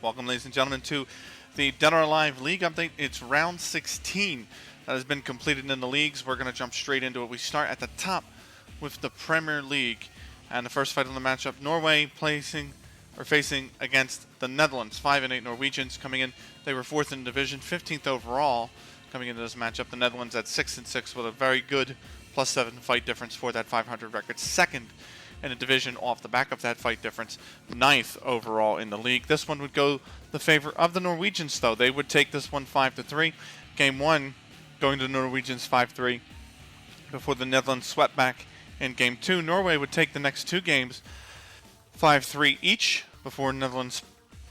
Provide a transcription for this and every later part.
Welcome, ladies and gentlemen, to the Dead or Alive League update. It's round 16 that has been completed in the leagues. We're going to jump straight into it. We start at the top with the Premier League. And the first fight on the matchup, Norway facing against the Netherlands. 5-8 Norwegians coming in. They were 4th in the division, 15th overall coming into this matchup. The Netherlands at 6-6 with a very good +7 fight difference for that 500 record. Second in the division off the back of that fight difference. 9th overall in the league. This one would go the favor of the Norwegians, though. They would take this one 5-3. Game 1 going to the Norwegians 5-3 before the Netherlands swept back in Game 2. Norway would take the next 2 games 5-3 each before Netherlands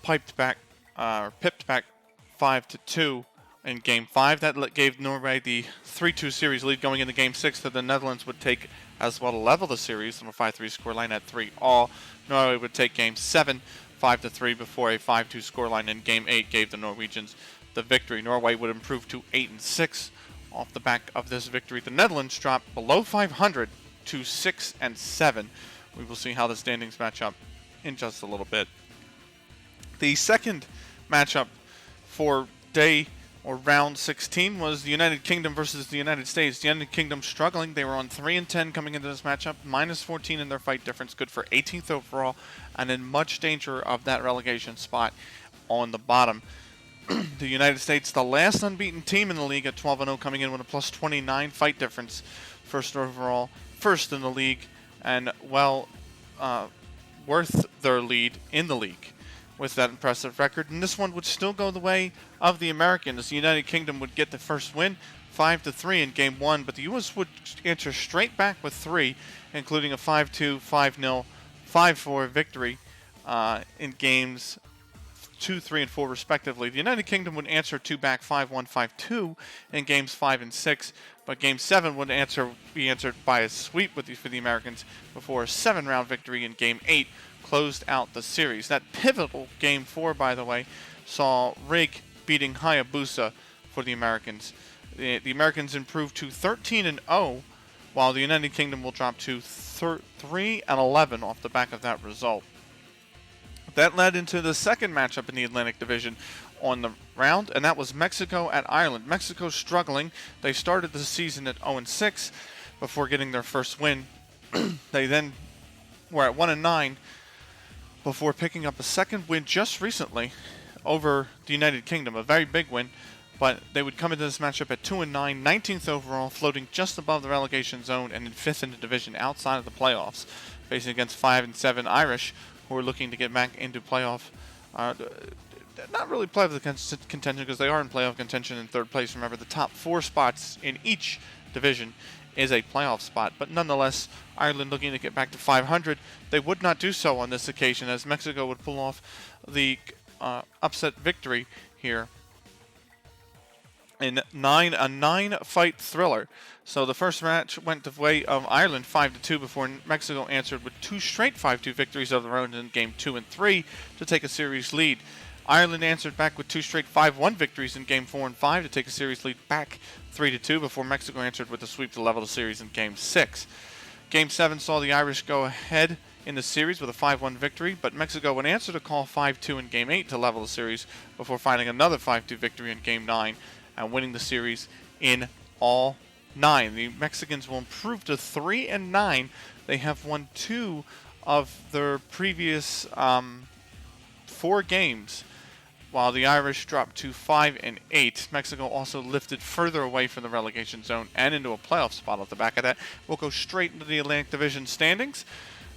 pipped back 5-2 in Game 5. That gave Norway the 3-2 series lead going into Game 6 that the Netherlands would take as well to level the series from a 5-3 scoreline at 3-all. Norway would take Game 7 5-3 before a 5-2 scoreline, and Game 8 gave the Norwegians the victory. Norway would improve to 8-6 off the back of this victory. The Netherlands dropped below 500 to 6-7. We will see how the standings match up in just a little bit. The second matchup for day or round 16 was the United Kingdom versus the United States. The United Kingdom struggling. They were on 3-10 coming into this matchup, -14 in their fight difference, good for 18th overall, and in much danger of that relegation spot on the bottom. The United States, the last unbeaten team in the league at 12-0, coming in with a +29 fight difference, first overall, first in the league, and well worth their lead in the league with that impressive record. And this one would still go the way of the Americans. The United Kingdom would get the first win, 5-3 in Game 1, but the U.S. would answer straight back with 3, including a 5-2, 5-0, 5-4 victory in Games 2, 3, and 4 respectively. The United Kingdom would answer 2 back, 5-1, 5-2 in Games 5 and 6, but Game 7 would be answered by a sweep for the Americans before a 7-round victory in Game 8 closed out the series. That pivotal Game 4, by the way, saw Rig beating Hayabusa for the Americans. The Americans improved to 13-0, while the United Kingdom will drop to 3-11 off the back of that result. That led into the second matchup in the Atlantic Division on the round, and that was Mexico at Ireland. Mexico struggling. They started the season at 0-6 before getting their first win. They then were at 1-9 before picking up a second win just recently over the United Kingdom, a very big win, but they would come into this matchup at 2-9, 19th overall, floating just above the relegation zone and in 5th in the division outside of the playoffs, facing against 5-7 Irish, who are looking to get back into playoff, not really playoff contention because they are in playoff contention in 3rd place. Remember, the top 4 spots in each division is a playoff spot, but nonetheless, Ireland looking to get back to 500. They would not do so on this occasion, as Mexico would pull off the upset victory here in a 9-fight thriller. So the first match went the way of Ireland 5-2 before Mexico answered with 2 straight 5-2 victories of their own in Game 2 and 3 to take a series lead. Ireland answered back with 2 straight 5-1 victories in Game 4 and 5 to take a series lead back 3-2 before Mexico answered with a sweep to level the series in Game 6. Game 7 saw the Irish go ahead in the series with a 5-1 victory, but Mexico would answer to call 5-2 in Game 8 to level the series before finding another 5-2 victory in Game 9 and winning the series in all 9. The Mexicans will improve to 3-9. They have won 2 of their previous 4 games, while the Irish dropped to 5-8. Mexico also lifted further away from the relegation zone and into a playoff spot off the back of that. We'll go straight into the Atlantic Division standings.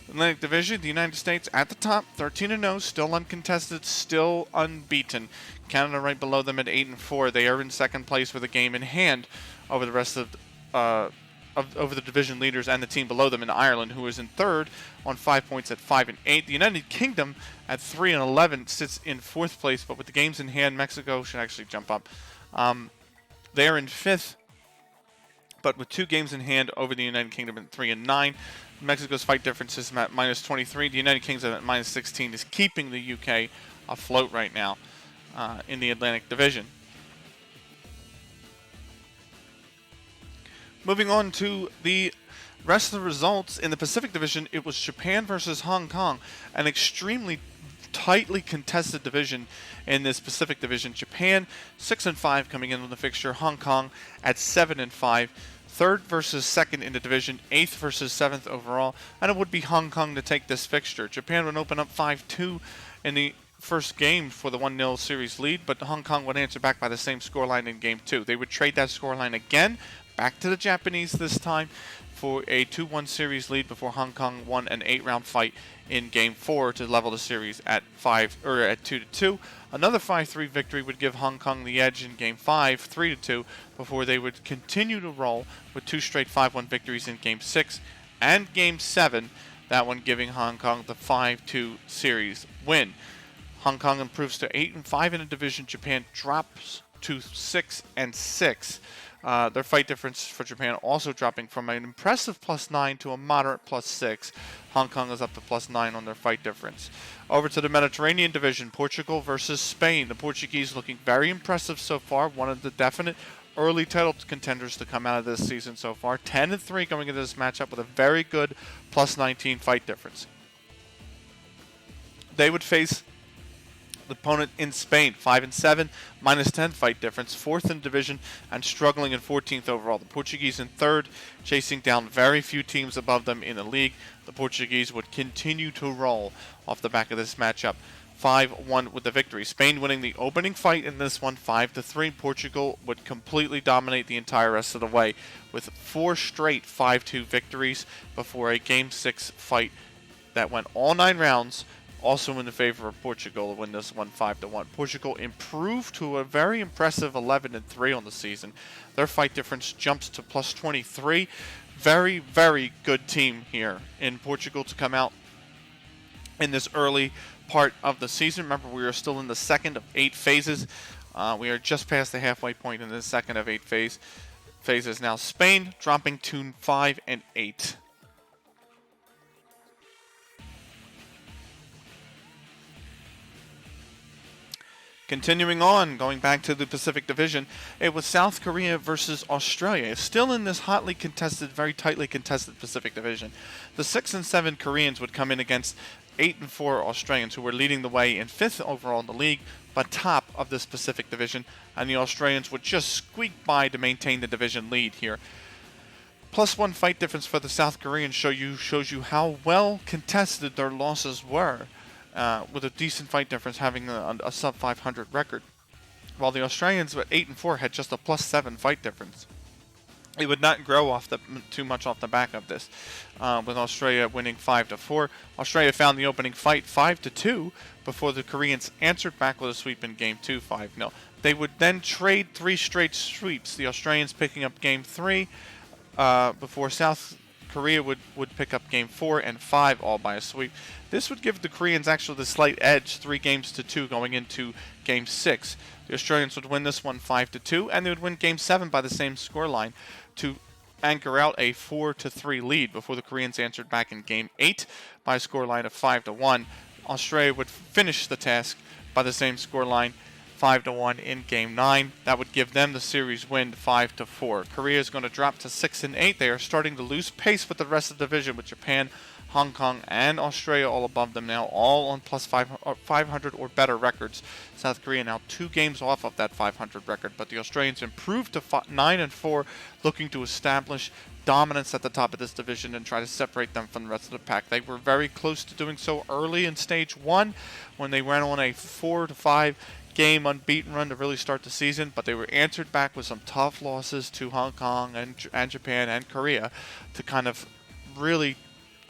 Atlantic Division, the United States at the top, 13-0, still uncontested, still unbeaten. Canada right below them at 8-4. They are in second place with a game in hand over the rest of over the division leaders and the team below them in Ireland, who is in third on 5 points at 5-8. The United Kingdom at 3-11 sits in 4th place, but with the games in hand, Mexico should actually jump up. They are in 5th, but with 2 games in hand over the United Kingdom at 3-9. Mexico's fight difference is at -23. The United Kingdom at -16 is keeping the UK afloat right now in the Atlantic Division. Moving on to the rest of the results in the Pacific Division, it was Japan versus Hong Kong, an extremely tightly contested division in this Pacific Division. Japan 6-5 coming in with the fixture. Hong Kong at 7-5. Third versus second in the division, 8th versus 7th overall, and it would be Hong Kong to take this fixture. Japan would open up 5-2 in the first game for the 1-0 series lead, but Hong Kong would answer back by the same scoreline in Game 2. They would trade that scoreline again, back to the Japanese this time, for a 2-1 series lead before Hong Kong won an 8-round fight in Game 4 to level the series at 2-2. Another 5-3 victory would give Hong Kong the edge in Game 5, 3-2, before they would continue to roll with 2 straight 5-1 victories in Game 6 and Game 7, that one giving Hong Kong the 5-2 series win. Hong Kong improves to 8-5 in the division. Japan drops to 6-6. Their fight difference for Japan also dropping from an impressive +9 to a moderate +6. Hong Kong is up to +9 on their fight difference. Over to the Mediterranean division, Portugal versus Spain. The Portuguese looking very impressive so far, one of the definite early title contenders to come out of this season so far. 10-3 going into this matchup with a very good +19 fight difference. They would face the opponent in Spain, 5-7, -10 fight difference, 4th in division, and struggling in 14th overall. The Portuguese in 3rd, chasing down very few teams above them in the league. The Portuguese would continue to roll off the back of this matchup, 5-1 with the victory. Spain winning the opening fight in this one, 5-3. Portugal would completely dominate the entire rest of the way with 4 straight 5-2 victories before a Game 6 fight that went all 9 rounds, also in the favor of Portugal to win this one 5-1. Portugal improved to a very impressive 11-3 on the season. Their fight difference jumps to +23. Very, very good team here in Portugal to come out in this early part of the season. Remember, we are still in the second of 8 phases. We are just past the halfway point in the second of 8 phases now. Spain dropping to 5-8. Continuing on, going back to the Pacific Division, it was South Korea versus Australia. Still in this hotly contested, very tightly contested Pacific Division. The 6-7 Koreans would come in against 8-4 Australians, who were leading the way in 5th overall in the league, but top of this Pacific Division, and the Australians would just squeak by to maintain the division lead here. +1 fight difference for the South Koreans shows you how well contested their losses were. With a decent fight difference, having a sub-500 record, while the Australians at 8-4 had just a +7 fight difference. It would not grow too much off the back of this, with Australia winning 5-4. Australia found the opening fight 5-2 before the Koreans answered back with a sweep in Game 2, 5-0. They would then trade 3 straight sweeps, the Australians picking up Game 3 before South Korea would pick up Game 4 and 5 all by a sweep. This would give the Koreans actually the slight edge, 3-2 going into Game 6. The Australians would win this one 5-2, and they would win Game 7 by the same scoreline to anchor out a 4-3 lead before the Koreans answered back in Game 8 by a scoreline of 5-1. Australia would finish the task by the same scoreline, 5-1 in Game 9. That would give them the series win 5-4. Korea is going to drop to 6-8. They are starting to lose pace with the rest of the division, with Japan, Hong Kong, and Australia all above them now, all on +500 or better records. South Korea now 2 games off of that 500 record, but the Australians improved to 9-4, looking to establish dominance at the top of this division and try to separate them from the rest of the pack. They were very close to doing so early in Stage 1 when they went on a 4-5 game unbeaten run to really start the season, but they were answered back with some tough losses to Hong Kong and Japan and Korea to kind of really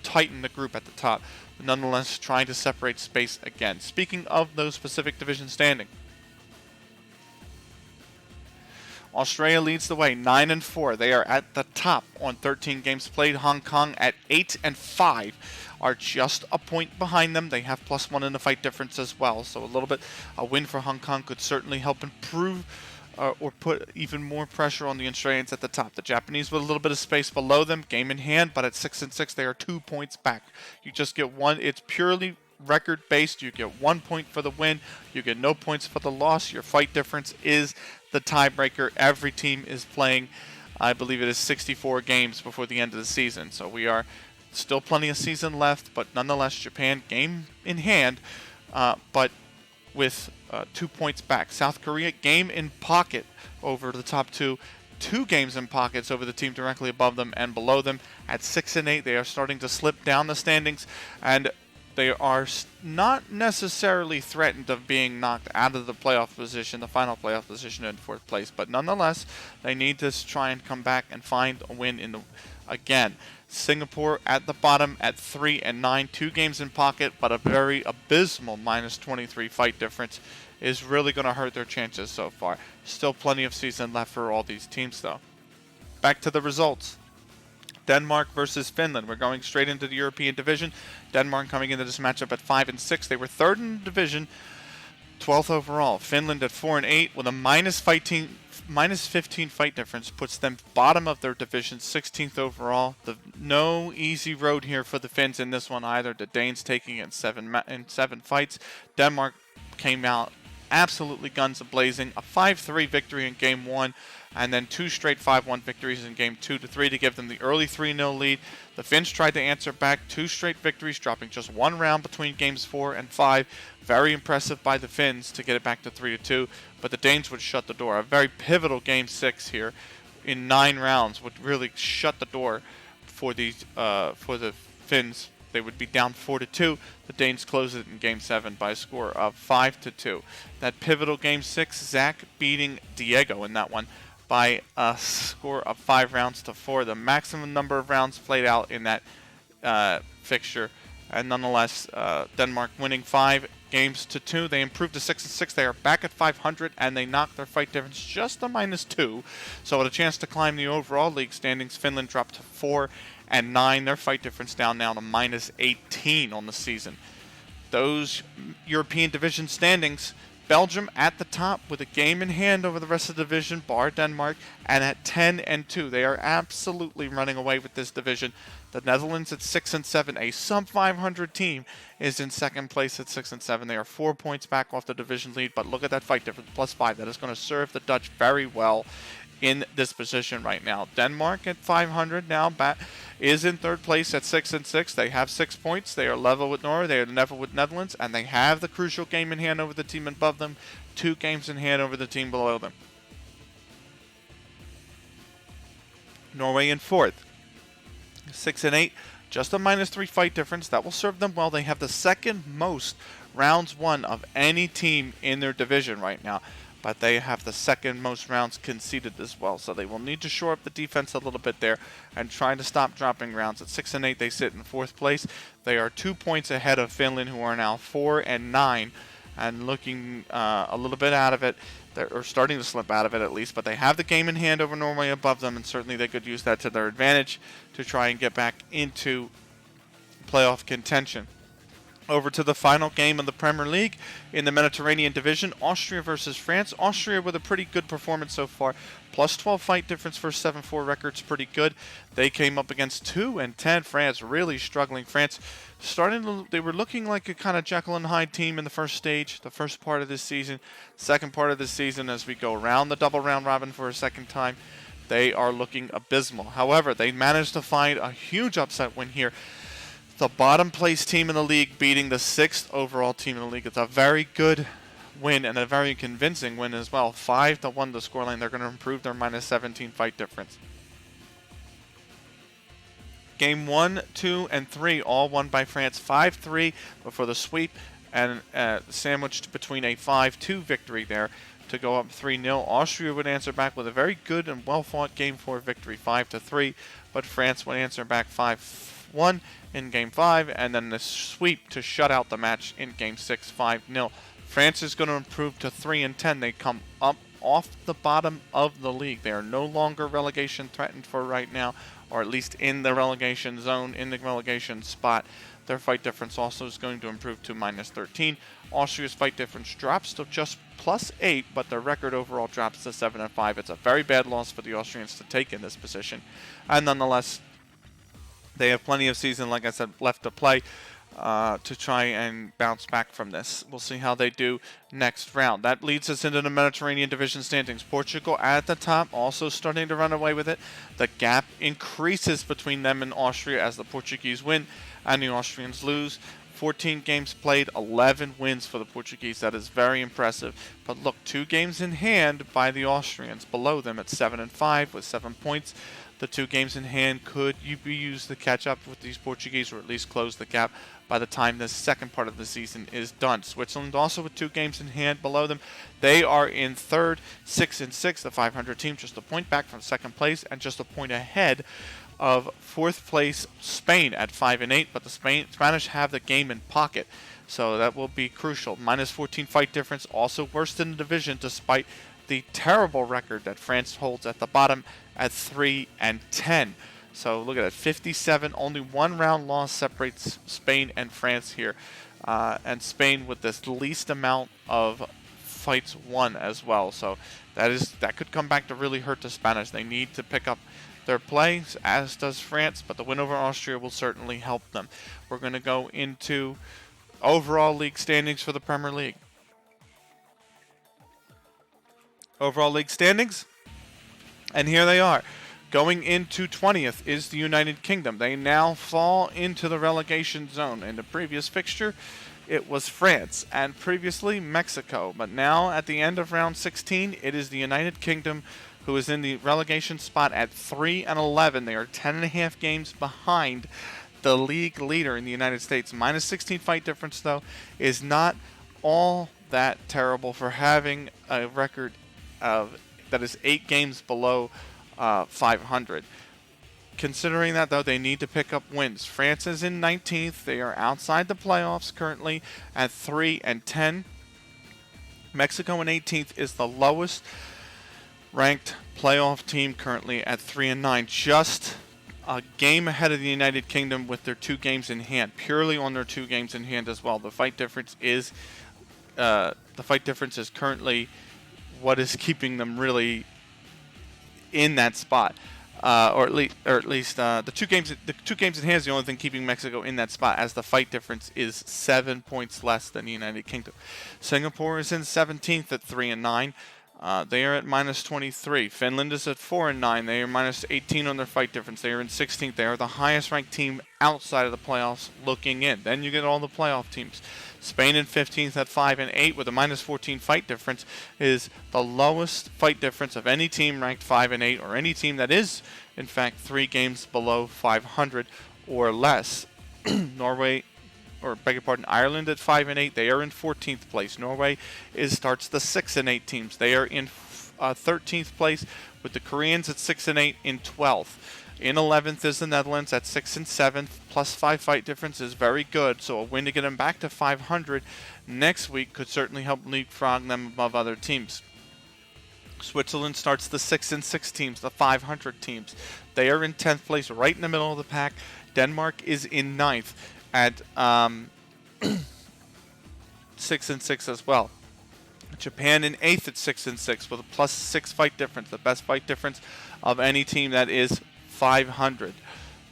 tighten the group at the top, but nonetheless trying to separate space again. Speaking of those Pacific Division standing, Australia leads the way, 9-4. They are at the top on 13 games played. Hong Kong at 8-5 are just a point behind them. They have +1 in the fight difference as well, so a win for Hong Kong could certainly help improve or put even more pressure on the Australians at the top. The Japanese with a little bit of space below them, game in hand, but at 6-6 they are 2 points back. You just get one. It's purely record based. You get 1 point for the win. You get no points for the loss. Your fight difference is the tiebreaker. Every team is playing, I believe it is 64 games before the end of the season. So we are still plenty of season left, but nonetheless Japan, game in hand, but with 2 points back. South Korea, game in pocket over the top two. 2 games in pockets over the team directly above them and below them. At 6 and 8, they are starting to slip down the standings, and they are not necessarily threatened of being knocked out of the playoff position, the final playoff position in 4th place. But nonetheless, they need to try and come back and find a win again. Singapore at the bottom at 3 and 9, 2 games in pocket, but a very abysmal minus 23 fight difference is really going to hurt their chances so far. Still plenty of season left for all these teams, though. Back to the results. Denmark versus Finland. We're going straight into the European division. Denmark coming into this matchup at 5 and 6. They were 3rd in the division, 12th overall. Finland at 4 and 8 with a minus 15 fight difference puts them bottom of their division, 16th overall. No easy road here for the Finns in this one either. The Danes taking it in 7 fights. Denmark came out absolutely guns a-blazing. A 5-3 victory in Game 1, and then 2 straight 5-1 victories in Game 2 to 3 to give them the early 3-0 lead. The Finns tried to answer back, 2 straight victories, dropping just 1 round between Games 4 and 5. Very impressive by the Finns to get it back to 3-2, but the Danes would shut the door. A very pivotal Game 6 here in 9 rounds would really shut the door for the Finns. They would be down 4-2. The Danes close it in Game 7 by a score of 5-2. That pivotal Game 6, Zach beating Diego in that one by a score of 5 rounds to 4. The maximum number of rounds played out in that fixture. And nonetheless, Denmark winning 5 games to 2. They improved to 6 and 6. They are back at 500, and they knocked their fight difference just to -2. So with a chance to climb the overall league standings, Finland dropped to 4 and 9. Their fight difference down now to -18 on the season. Those European division standings, Belgium at the top with a game in hand over the rest of the division, bar Denmark, and at 10 and 2. They are absolutely running away with this division. The Netherlands at 6 and 7, a sub-500 team, is in 2nd place at 6 and 7. They are 4 points back off the division lead, but look at that fight difference, +5. That is going to serve the Dutch very well in this position right now. Denmark at 500 now is in 3rd place at 6 and 6. They have 6 points. They are level with Norway. They are level with Netherlands, and they have the crucial game in hand over the team above them. 2 games in hand over the team below them. Norway in 4th, 6 and 8. Just a -3 fight difference. That will serve them well. They have the 2nd most rounds won of any team in their division right now, but they have the 2nd most rounds conceded as well. So they will need to shore up the defense a little bit there and try to stop dropping rounds. At 6 and 8, they sit in 4th place. They are 2 points ahead of Finland, who are now 4 and 9 and looking a little bit out of it. They're starting to slip out of it at least, but they have the game in hand over Norway above them, and certainly they could use that to their advantage to try and get back into playoff contention. Over to the final game of the Premier League in the Mediterranean division, Austria versus France. Austria with a pretty good performance so far. +12 fight difference for 7-4 record's pretty good. They came up against 2 and 10. France really struggling. France they were looking like a kind of Jekyll and Hyde team in the first stage, the first part of this season. Second part of this season, as we go around the double round robin for a second time, they are looking abysmal. However, they managed to find a huge upset win here. The bottom place team in the league beating the 6th overall team in the league. It's a very good win and a very convincing win as well. 5-1 the scoreline. They're going to improve their -17 fight difference. Game 1, 2, and 3 all won by France. 5-3 before the sweep and sandwiched between a 5-2 victory there to go up 3-0. Austria would answer back with a very good and well-fought Game 4 victory, 5-3, but France would answer back 5-1 in Game 5, and then the sweep to shut out the match in Game 6, 5-0. France is going to improve to 3 and 10. They come up off the bottom of the league. They are no longer relegation threatened for right now, or at least in the relegation zone, in the relegation spot. Their fight difference also is going to improve to -13. Austria's fight difference drops to just +8, but their record overall drops to 7 and 5. It's a very bad loss for the Austrians to take in this position, and nonetheless, they have plenty of season, like I said, left to play to try and bounce back from this. We'll see how they do next round. That leads us into the Mediterranean division standings. Portugal at the top, also starting to run away with it. The gap increases between them and Austria as the Portuguese win and the Austrians lose. 14 games played, 11 wins for the Portuguese. That is very impressive. But look, 2 games in hand by the Austrians below them at 7 and 5 with 7 points. The 2 games in hand could be used to catch up with these Portuguese, or at least close the gap by the time the second part of the season is done. Switzerland also with 2 games in hand below them. They are in third, 6 and 6, the 500 team, just a point back from second place and just a point ahead of fourth place Spain at 5 and 8. But the Spanish have the game in pocket, so that will be crucial. Minus 14 fight difference, also worst in the division, despite the terrible record that France holds at the bottom at 3 and 10. So look at that, 57. Only 1 round loss separates Spain and France here, and Spain with the least amount of fights won as well. So that could come back to really hurt the Spanish. They need to pick up their play, as does France, but the win over Austria will certainly help them. We're going to go into overall league standings for the Premier League. Overall league standings, and here they are. Going into 20th is the United Kingdom. They now fall into the relegation zone. In the previous fixture, it was France, and previously Mexico. But now, at the end of round 16, it is the United Kingdom who is in the relegation spot at 3 and 11. They are 10.5 games behind the league leader in the United States. Minus 16 fight difference, though, is not all that terrible for having a record that is 8 games below 500. Considering that, though, they need to pick up wins. France is in 19th. They are outside the playoffs currently at 3 and 10. Mexico in 18th is the lowest ranked playoff team currently at 3 and 9. Just a game ahead of the United Kingdom with their 2 games in hand. Purely on their 2 games in hand as well. The fight difference is currently what is keeping them really in that spot, or at least the two games in hand is the only thing keeping Mexico in that spot, as the fight difference is 7 points less than the United Kingdom. Singapore is in 17th at 3 and 9. They are at minus 23. Finland is at 4 and 9. They are minus 18 on their fight difference. They are in 16th. They are the highest ranked team outside of the playoffs looking in. Then you get all the playoff teams. Spain in 15th at 5 and 8 with a minus 14 fight difference is the lowest fight difference of any team ranked 5 and 8, or any team that is in fact 3 games below 500 or less. Ireland at 5 and 8. They are in 14th place. Norway starts the 6 and 8 teams. They are in 13th place, with the Koreans at 6 and 8 in 12th. In 11th is the Netherlands at 6 and 7th. Plus 5 fight difference is very good. So a win to get them back to 500 next week could certainly help leapfrog them above other teams. Switzerland starts the 6 and 6 teams, the 500 teams. They are in 10th place, right in the middle of the pack. Denmark is in 9th at 6 and 6 as well. Japan in 8th at 6 and 6 with a plus 6 fight difference, the best fight difference of any team that is 500.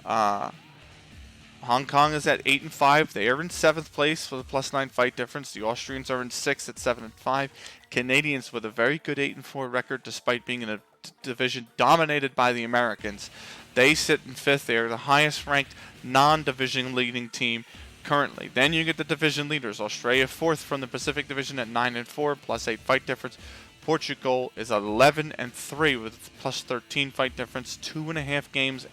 Hong Kong is at 8 and 5. They are in 7th place with a plus 9 fight difference. The Austrians are in 6th at 7 and 5. Canadians with a very good 8 and 4 record, despite being in a division dominated by the Americans. They sit in 5th. They are the highest ranked non-division leading team currently. Then you get the division leaders. Australia 4th from the Pacific Division at 9 and 4, plus 8 fight difference. Portugal is 11 and 3 with plus 13 fight difference, 2.5 games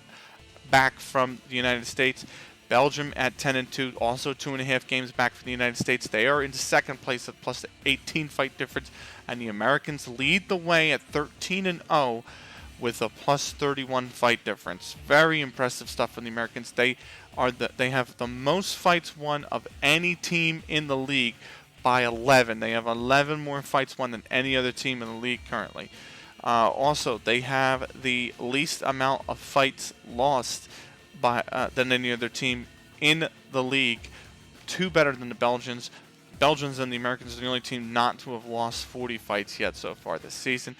back from the United States. Belgium at 10 and 2, also 2.5 games back from the United States. They are in 2nd place at plus 18 fight difference, and the Americans lead the way at 13 and 0 with a plus 31 fight difference. Very impressive stuff from the Americans. They have the most fights won of any team in the league by 11. They have 11 more fights won than any other team in the league currently. Also, they have the least amount of fights lost than any other team in the league. 2 better than the Belgians. Belgians and the Americans are the only team not to have lost 40 fights yet so far this season.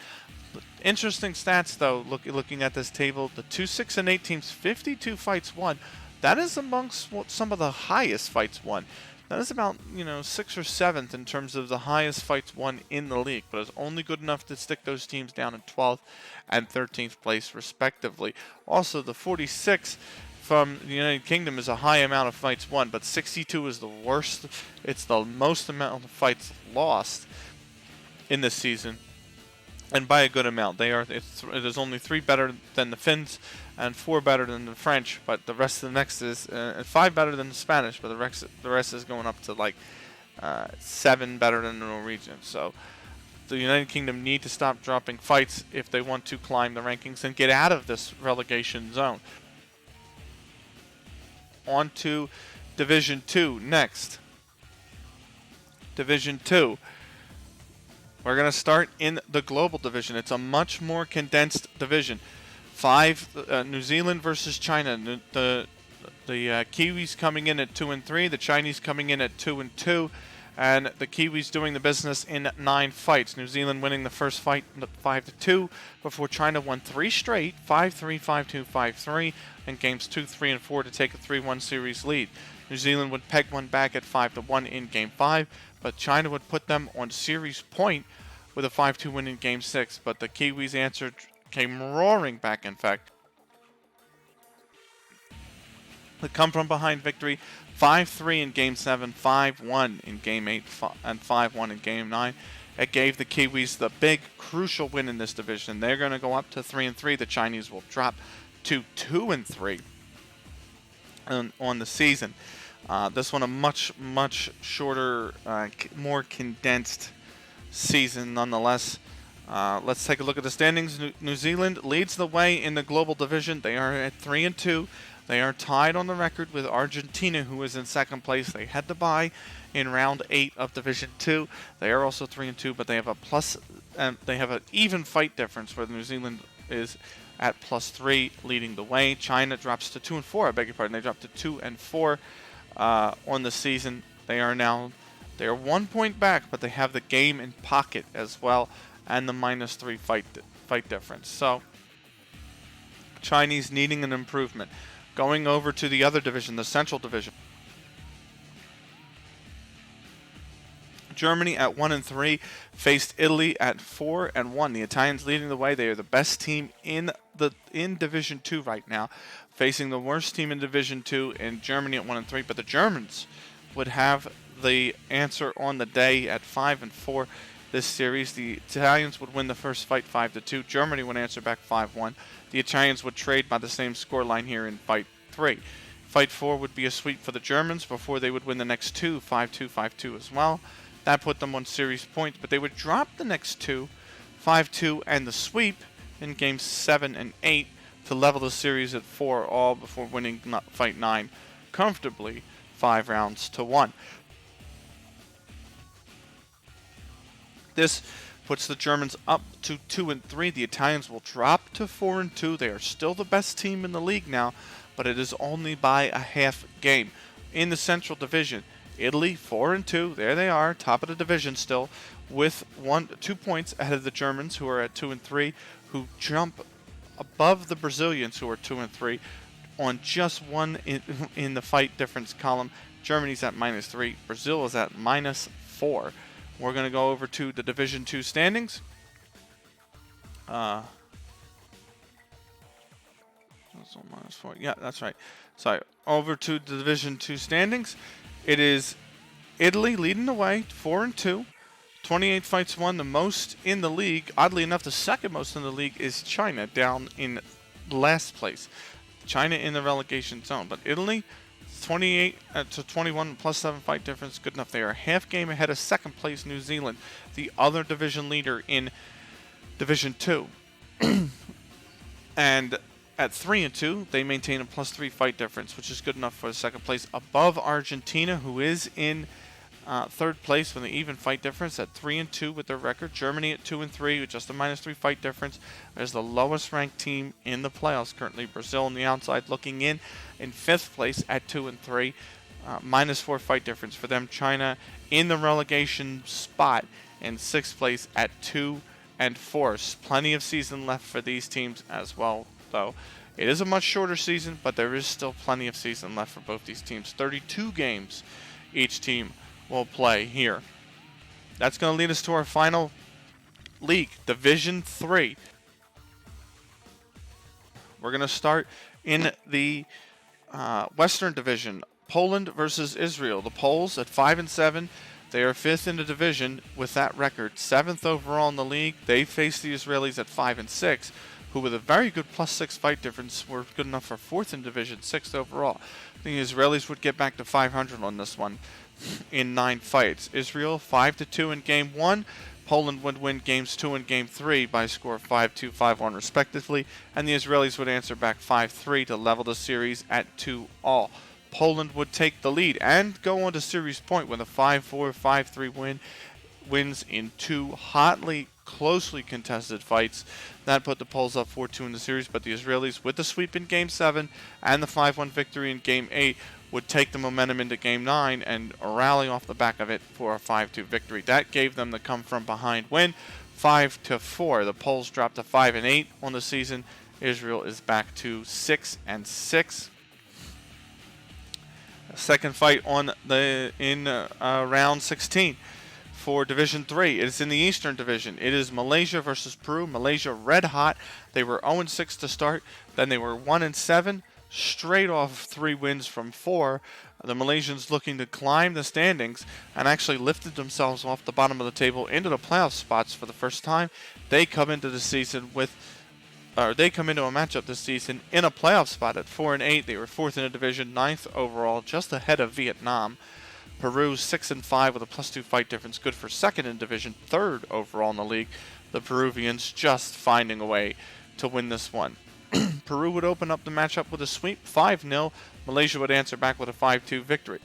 Interesting stats, though, looking at this table. The 2, 6, and 8 teams, 52 fights won. That is amongst some of the highest fights won. That is about, 6th or 7th in terms of the highest fights won in the league, but it's only good enough to stick those teams down in 12th and 13th place, respectively. Also, the 46 from the United Kingdom is a high amount of fights won, but 62 is the worst. It's the most amount of fights lost in this season, and by a good amount. There's only 3 better than the Finns and 4 better than the French, but the rest of the next is 5 better than the Spanish, but the rest is going up to like 7 better than the Norwegians. So the United Kingdom need to stop dropping fights if they want to climb the rankings and get out of this relegation zone. On to Division 2 next. Division 2. We're going to start in the global division. It's a much more condensed division. New Zealand versus China. The Kiwis coming in at 2 and 3. The Chinese coming in at 2 and 2. And the Kiwis doing the business in 9 fights. New Zealand winning the first fight 5-2 before China won 3 straight, 5-3, 5-2, 5-3, and games 2, 3, and 4 to take a 3-1 series lead. New Zealand would peg one back at 5-1 in Game 5, but China would put them on series point with a 5-2 win in Game 6. But the Kiwis answered, came roaring back, in fact. The come-from-behind victory, 5-3 in Game 7, 5-1 in Game 8, and 5-1 in Game 9. It gave the Kiwis the big, crucial win in this division. They're going to go up to 3 and 3. The Chinese will drop to 2 and 3 on the season. This one a much shorter, more condensed season nonetheless. Let's take a look at the standings. New Zealand leads the way in the global division. They are at 3 and 2. They are tied on the record with Argentina, who is in second place. They had to bye in round 8 of Division 2. They are also 3 and 2, but they have they have an even fight difference where New Zealand is at +3, leading the way. China drops to 2 and 4. I beg your pardon. They dropped to 2 and 4 on the season. They are 1 point back, but they have the game in pocket as well, and the -3 fight difference. So Chinese needing an improvement. Going over to the other division, the Central Division. Germany at 1 and 3 faced Italy at 4 and 1. The Italians leading the way. They are the best team in Division 2 right now, facing the worst team in Division 2 in Germany at 1 and 3. But the Germans would have the answer on the day at 5 and 4 this series. The Italians would win the first fight 5-2. Germany would answer back 5-1. The Italians would trade by the same scoreline here in Fight 3. Fight 4 would be a sweep for the Germans before they would win the next 2, 5-2, 5-2 as well. That put them on series points, but they would drop the next 2, 5-2, and the sweep in Games 7 and 8 to level the series at 4 all before winning Fight 9 comfortably 5-1. This puts the Germans up to 2 and 3. The Italians will drop to 4 and 2. They are still the best team in the league now, but it is only by a half game. In the Central Division, Italy 4 and 2. There they are, top of the division still, with 2 points ahead of the Germans, who are at 2 and 3, who jump above the Brazilians, who are 2 and 3, on just 1 in the fight difference column. Germany's at -3. Brazil is at -4. We're going to go over to the Division 2 standings. -4. Yeah, that's right. Sorry. Over to the Division 2 standings. It is Italy leading the way, 4 and 2. 28 fights won, the most in the league. Oddly enough, the second most in the league is China, down in last place. China in the relegation zone. But Italy, 28 to 21 +7 fight difference, good enough. They are a half game ahead of second place New Zealand, the other division leader in Division 2. And at 3 and 2, they maintain a +3 fight difference, which is good enough for the second place, above Argentina, who is in third place with an even fight difference at 3 and 2 with their record. Germany at 2 and 3 with just a -3 fight difference is the lowest ranked team in the playoffs currently. Brazil on the outside looking in fifth place at 2 and 3, -4 fight difference for them. China in the relegation spot in sixth place at 2 and 4. Plenty of season left for these teams as well, though. It is a much shorter season, but there is still plenty of season left for both these teams. 32 games each team will play here. That's going to lead us to our final league, Division 3. We're going to start in the Western Division, Poland versus Israel. The Poles at 5-7. They are 5th in the division with that record, 7th overall in the league. They face the Israelis at 5-6, who with a very good +6 fight difference were good enough for 4th in division, 6th overall. The Israelis would get back to 500 on this one in 9 fights. Israel 5-2 in game 1. Poland would win games 2 and game 3 by a score of 5-2, 5-1 respectively, and the Israelis would answer back 5-3 to level the series at 2-all. Poland would take the lead and go on to series point with a 5-4, 5-3 wins in 2 hotly, closely contested fights. That put the Poles up 4-2 in the series, but the Israelis, with the sweep in game 7 and the 5-1 victory in game 8, would take the momentum into game 9 and rally off the back of it for a 5-2 victory. That gave them the come-from-behind win, 5-4. The Poles dropped to 5-8 on the season. Israel is back to 6-6. Second fight in round 16 for Division 3. It is in the Eastern Division. It is Malaysia versus Peru. Malaysia red hot. They were 0-6 to start. Then they were 1-7, straight off 3 wins from 4. The Malaysians looking to climb the standings and actually lifted themselves off the bottom of the table into the playoff spots for the first time. They come into the season they come into a matchup this season in a playoff spot at 4-8. They were 4th in the division, 9th overall, just ahead of Vietnam. Peru 6-5 with a +2 fight difference, good for 2nd in division, 3rd overall in the league. The Peruvians just finding a way to win this one. Peru would open up the matchup with a sweep, 5-0. Malaysia would answer back with a 5-2 victory.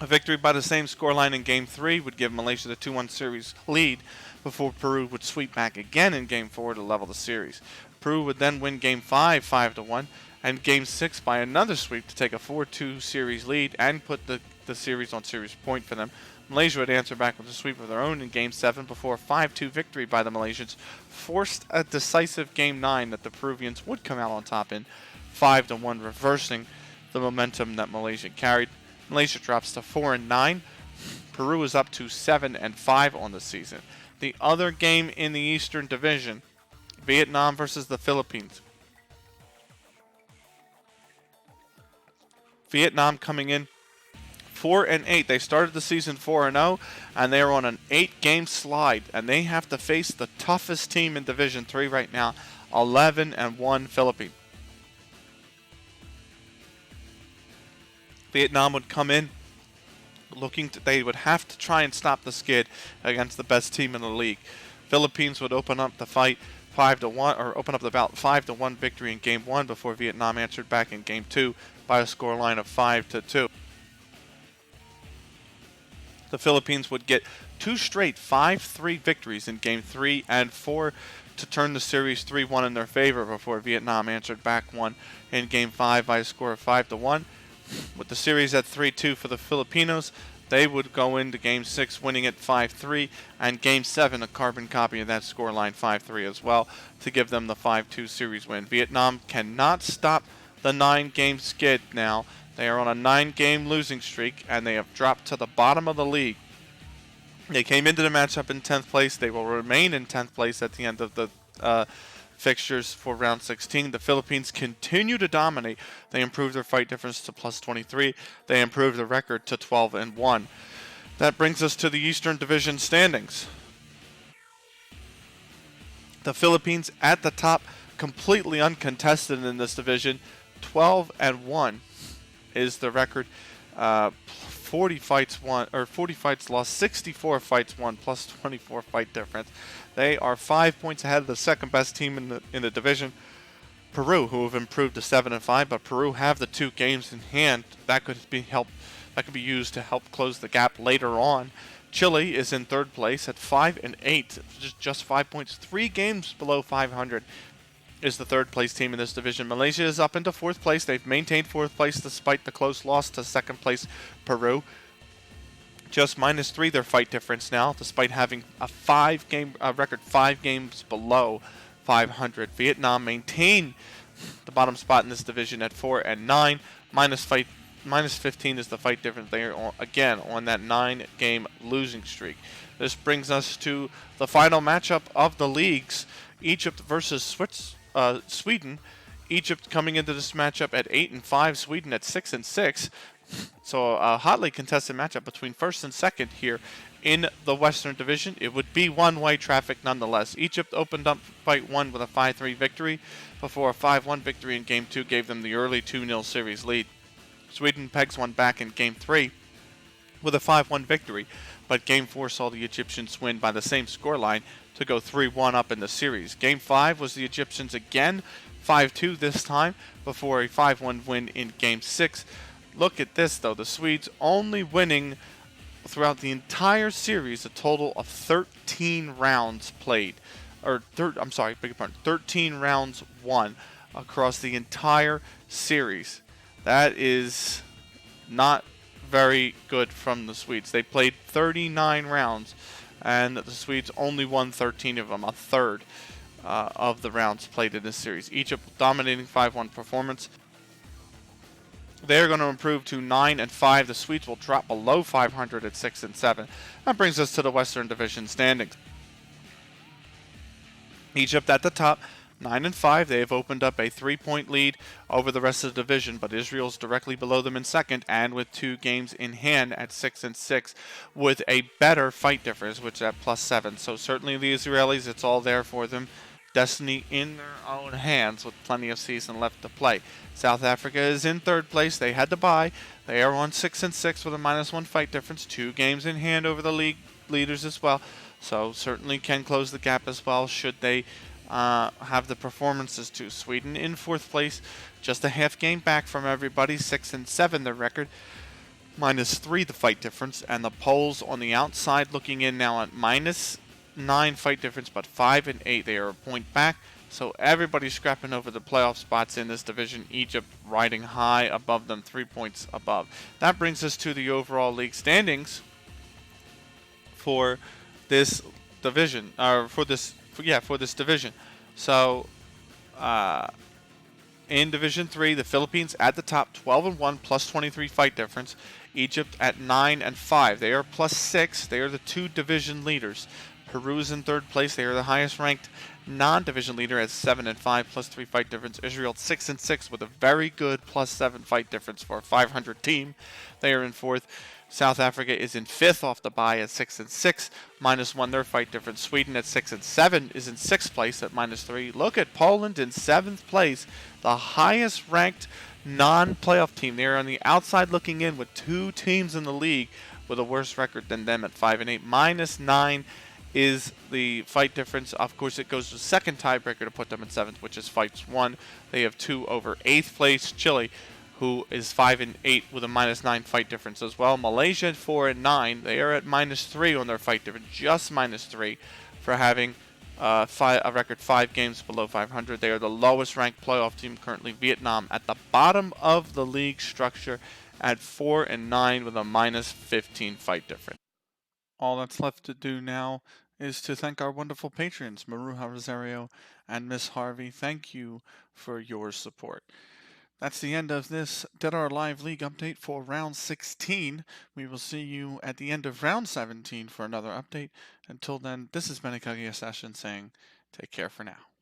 A victory by the same scoreline in Game 3 would give Malaysia the 2-1 series lead before Peru would sweep back again in Game 4 to level the series. Peru would then win Game 5 5-1 and Game 6 by another sweep to take a 4-2 series lead and put the series on series point for them. Malaysia would answer back with a sweep of their own in Game 7 before a 5-2 victory by the Malaysians forced a decisive Game 9 that the Peruvians would come out on top in, 5-1, reversing the momentum that Malaysia carried. Malaysia drops to 4-9. Peru is up to 7-5 on the season. The other game in the Eastern Division, Vietnam versus the Philippines. Vietnam coming in 4-8. They started the season 4-0, and they are on an 8-game slide, and they have to face the toughest team in Division 3 right now, 11-1 Philippines. Vietnam would come in they would have to try and stop the skid against the best team in the league. Philippines would open up the fight 5-1, or open up the bout 5-1 victory in Game 1 before Vietnam answered back in Game 2 by a scoreline of 5-2. The Philippines would get 2 straight 5-3 victories in Game 3 and 4 to turn the series 3-1 in their favor before Vietnam answered back one in Game 5 by a score of 5-1. With the series at 3-2 for the Filipinos, they would go into Game 6 winning it 5-3, and Game 7 a carbon copy of that scoreline 5-3 as well to give them the 5-2 series win. Vietnam cannot stop the 9-game skid now. They are on a 9-game losing streak, and they have dropped to the bottom of the league. They came into the matchup in 10th place. They will remain in 10th place at the end of the fixtures for round 16. The Philippines continue to dominate. They improved their fight difference to +23. They improved the record to 12-1. That brings us to the Eastern Division standings. The Philippines at the top, completely uncontested in this division. 12-1 is the record. 40 fights won, or 40 fights lost, 64 fights won, +24 fight difference. They are 5 points ahead of the second best team in the division, Peru, who have improved to 7-5. But Peru have the 2 games in hand that could be used to help close the gap later on. Chile is in 3rd place at 5-8, just 5 points, 3 games below 500. Is the 3rd place team in this division. Malaysia is up into 4th place. They've maintained 4th place despite the close loss to 2nd place Peru. Just -3 their fight difference now, despite having a record 5 games below 500. Vietnam maintain the bottom spot in this division at 4-9. -15 is the fight difference. They are again on that 9-game losing streak. This brings us to the final matchup of the leagues. Egypt versus Sweden. Egypt coming into this matchup at 8-5, Sweden at 6-6. So a hotly contested matchup between first and second here in the Western Division. It would be one-way traffic nonetheless. Egypt opened up fight 1 with a 5-3 victory before a 5-1 victory in Game 2 gave them the early 2-0 series lead. Sweden pegs one back in Game 3 with a 5-1 victory, but Game 4 saw the Egyptians win by the same scoreline to go 3-1 up in the series. Game 5 was the Egyptians again, 5-2 this time, before a 5-1 win in Game 6. Look at this, though. The Swedes only winning throughout the entire series a total of 13 rounds played. 13 rounds won across the entire series. That is not very good from the Swedes. They played 39 rounds, and the Swedes only won 13 of them, a third of the rounds played in this series. Egypt dominating 5-1 performance. They're going to improve to 9-5. The Swedes will drop below 500 at 6-7. That brings us to the Western Division standings. Egypt at the top, 9-5. They have opened up a 3-point lead over the rest of the division, but Israel's directly below them in second, and with 2 games in hand at 6-6, with a better fight difference, which is at +7. So certainly the Israelis, it's all there for them. Destiny in their own hands with plenty of season left to play. South Africa is in third place. They had to bye. They are on 6-6 with a -1 fight difference. 2 games in hand over the league leaders as well. So certainly can close the gap as well should they have the performances to. Sweden in 4th place, just a half game back from everybody. 6-7 their record. -3 the fight difference. And the Poles on the outside looking in now at -9 fight difference, but 5-8. They are a point back. So everybody's scrapping over the playoff spots in this division. Egypt riding high above them, 3 points above. That brings us to the overall league standings for this division, for this division. So in Division 3, the Philippines at the top, 12-1, +23 fight difference. Egypt at 9-5. They are +6. They are the 2 division leaders. Peru's in 3rd place. They are the highest ranked non-division leader at 7-5, +3 fight difference. Israel 6-6 with a very good +7 fight difference for a 500 team. They are in 4th. South Africa is in 5th off the bye at 6-6, -1 their fight difference. Sweden at 6-7 is in 6th place at -3. Look at Poland in 7th place, the highest ranked non-playoff team. They are on the outside looking in with 2 teams in the league with a worse record than them at 5-8. -9 is the fight difference. Of course, it goes to the second tiebreaker to put them in 7th, which is fights 1. They have 2 over 8th place Chile, who is 5-8 with a -9 fight difference as well. Malaysia at 4-9. They are at -3 on their fight difference, just -3 for having a record 5 games below 500. They are the lowest ranked playoff team currently. Vietnam at the bottom of the league structure at 4-9 with a -15 fight difference. All that's left to do now is to thank our wonderful patrons, Maruja Rosario and Missharvey. Thank you for your support. That's the end of this Dead or Alive League update for round 16. We will see you at the end of round 17 for another update. Until then, this is Benikagia Session saying, take care for now.